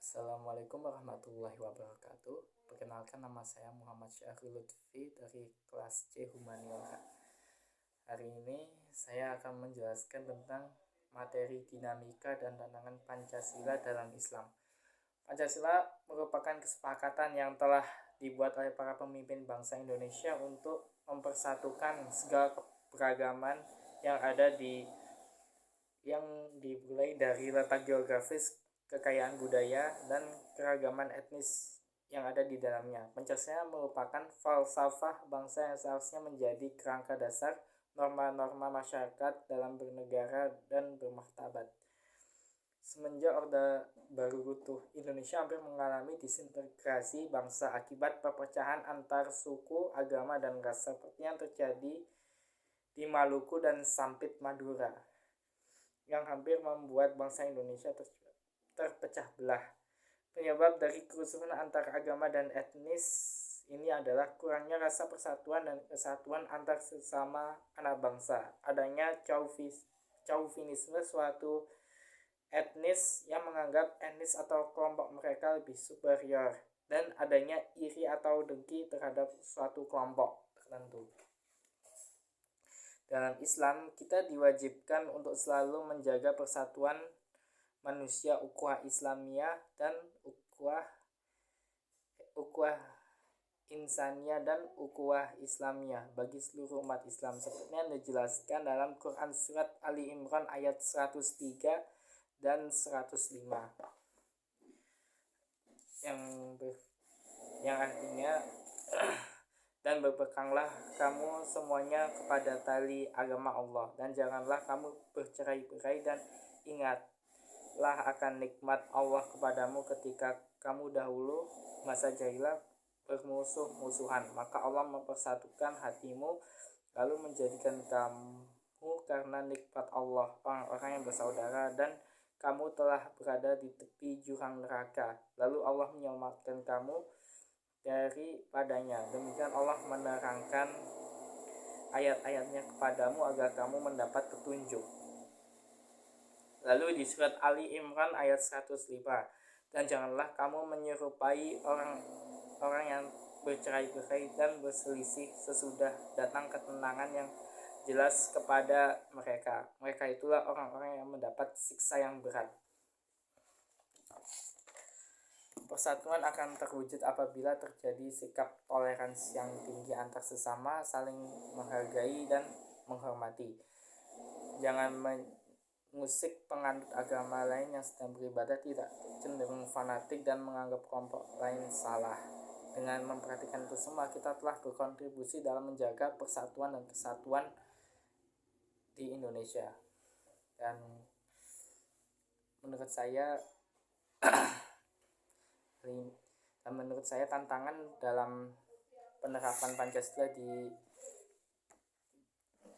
Assalamualaikum warahmatullahi wabarakatuh. Perkenalkan, nama saya Muhammad Syahrul Lutfi dari kelas C Humaniora. Hari ini saya akan menjelaskan tentang materi dinamika dan tantangan Pancasila dalam Islam. Pancasila merupakan kesepakatan yang telah dibuat oleh para pemimpin bangsa Indonesia untuk mempersatukan segala keberagaman yang ada yang dimulai dari letak geografis, kekayaan budaya, dan keragaman etnis yang ada di dalamnya. Pancasila merupakan falsafah bangsa yang seharusnya menjadi kerangka dasar norma-norma masyarakat dalam bernegara dan bermartabat. Semenjak Orde Baru runtuh, Indonesia hampir mengalami disintegrasi bangsa akibat perpecahan antar suku, agama, dan ras seperti yang terjadi di Maluku dan Sampit Madura, yang hampir membuat bangsa Indonesia terpecah belah. Penyebab dari kerusuhan antar agama dan etnis ini adalah kurangnya rasa persatuan dan kesatuan antar sesama anak bangsa, adanya chauvinisme suatu etnis yang menganggap etnis atau kelompok mereka lebih superior, dan adanya iri atau dengki terhadap suatu kelompok tertentu. Dalam Islam, kita diwajibkan untuk selalu menjaga persatuan manusia, ukhuwah Islamiyah dan ukhuwah insaniyah dan ukhuwah Islamiyah bagi seluruh umat Islam, seperti yang dijelaskan dalam Quran surat Ali Imran ayat 103 dan 105 yang artinya dan berpeganglah kamu semuanya kepada tali agama Allah, dan janganlah kamu bercerai-berai, dan ingatlah akan nikmat Allah kepadamu ketika kamu dahulu masa jahiliyah bermusuh-musuhan, maka Allah mempersatukan hatimu lalu menjadikan kamu karena nikmat Allah orang-orang yang bersaudara, dan kamu telah berada di tepi jurang neraka, lalu Allah menyelamatkan kamu daripadanya. Demikian Allah menerangkan ayat-ayatnya kepadamu agar kamu mendapat petunjuk. Lalu di surat Ali Imran ayat 105, dan janganlah kamu menyerupai orang yang bercerai-berai dan berselisih sesudah datang ketenangan yang jelas kepada mereka. Mereka itulah orang-orang yang mendapat siksa yang berat. Persatuan akan terwujud apabila terjadi sikap toleransi yang tinggi antar sesama, saling menghargai dan menghormati. Jangan mengusik penganut agama lain yang sedang beribadah, tidak cenderung fanatik dan menganggap kelompok lain salah. Dengan memperhatikan itu semua, kita telah berkontribusi dalam menjaga persatuan dan kesatuan di Indonesia. Dan menurut saya tantangan dalam penerapan Pancasila di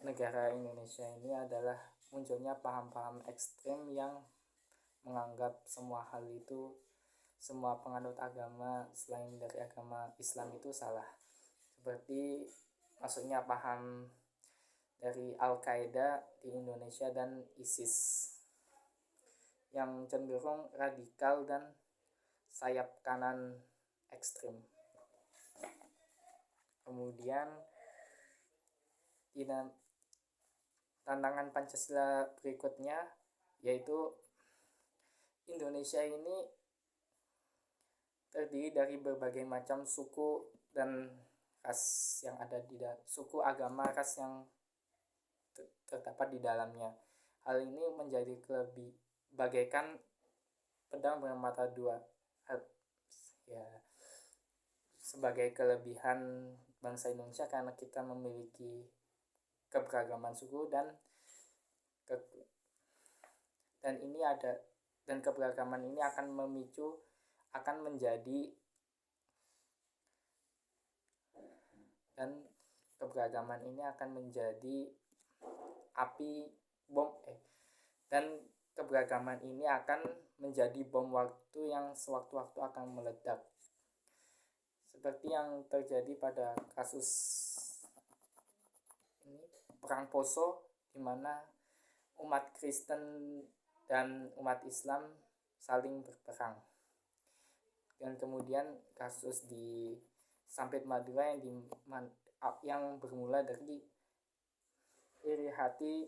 negara Indonesia ini adalah munculnya paham-paham ekstrem yang menganggap semua penganut agama selain dari agama Islam itu salah, seperti masuknya paham dari Al-Qaeda di Indonesia dan ISIS yang cenderung radikal dan sayap kanan ekstrem. Kemudian tantangan Pancasila berikutnya yaitu Indonesia ini terdiri dari berbagai macam suku dan ras yang ada suku, agama, ras yang terdapat di dalamnya. Hal ini menjadi bagaikan pedang bermata dua, sebagai kelebihan bangsa Indonesia karena kita memiliki keberagaman suku dan keberagaman ini akan menjadi bom waktu yang sewaktu-waktu akan meledak, seperti yang terjadi pada kasus Perang Poso, di mana umat Kristen dan umat Islam saling berperang. Dan kemudian kasus di Sampit Madura yang bermula dari iri hati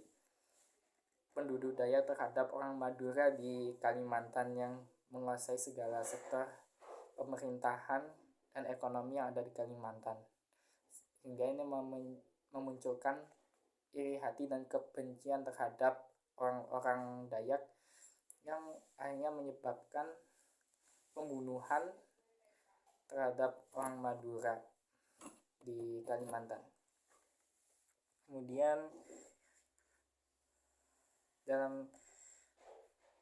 penduduk Dayak terhadap orang Madura di Kalimantan yang menguasai segala sektor pemerintahan dan ekonomi yang ada di Kalimantan, hingga ini memunculkan iri hati dan kebencian terhadap orang-orang Dayak yang akhirnya menyebabkan pembunuhan terhadap orang Madura di Kalimantan. Kemudian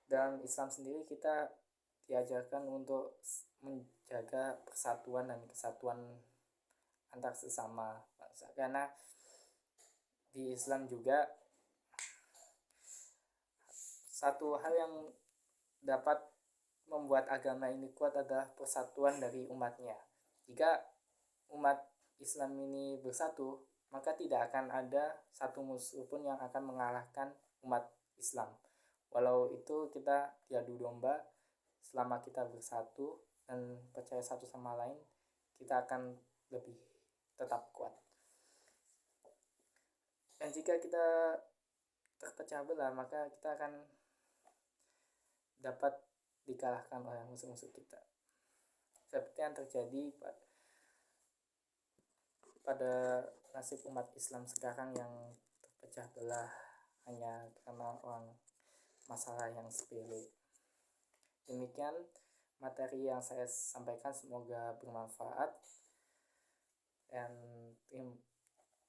dalam Islam sendiri kita diajarkan untuk menjaga persatuan dan kesatuan antar sesama bangsa, karena di Islam juga satu hal yang dapat membuat agama ini kuat adalah persatuan dari umatnya. Jika umat Islam ini bersatu, maka tidak akan ada satu musuh pun yang akan mengalahkan umat Islam. Walau itu kita diadu domba, selama kita bersatu dan percaya satu sama lain, kita akan lebih tetap kuat. Dan jika kita terpecah belah, maka kita akan dapat dikalahkan oleh musuh-musuh kita, seperti yang terjadi pada nasib umat Islam sekarang yang terpecah belah hanya karena masalah yang sepele. Demikian materi yang saya sampaikan, semoga bermanfaat, dan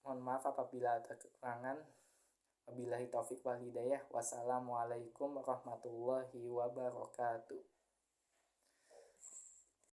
mohon maaf apabila ada kekurangan. Wabillahi taufiq wal hidayah. Wassalamualaikum warahmatullahi wabarakatuh.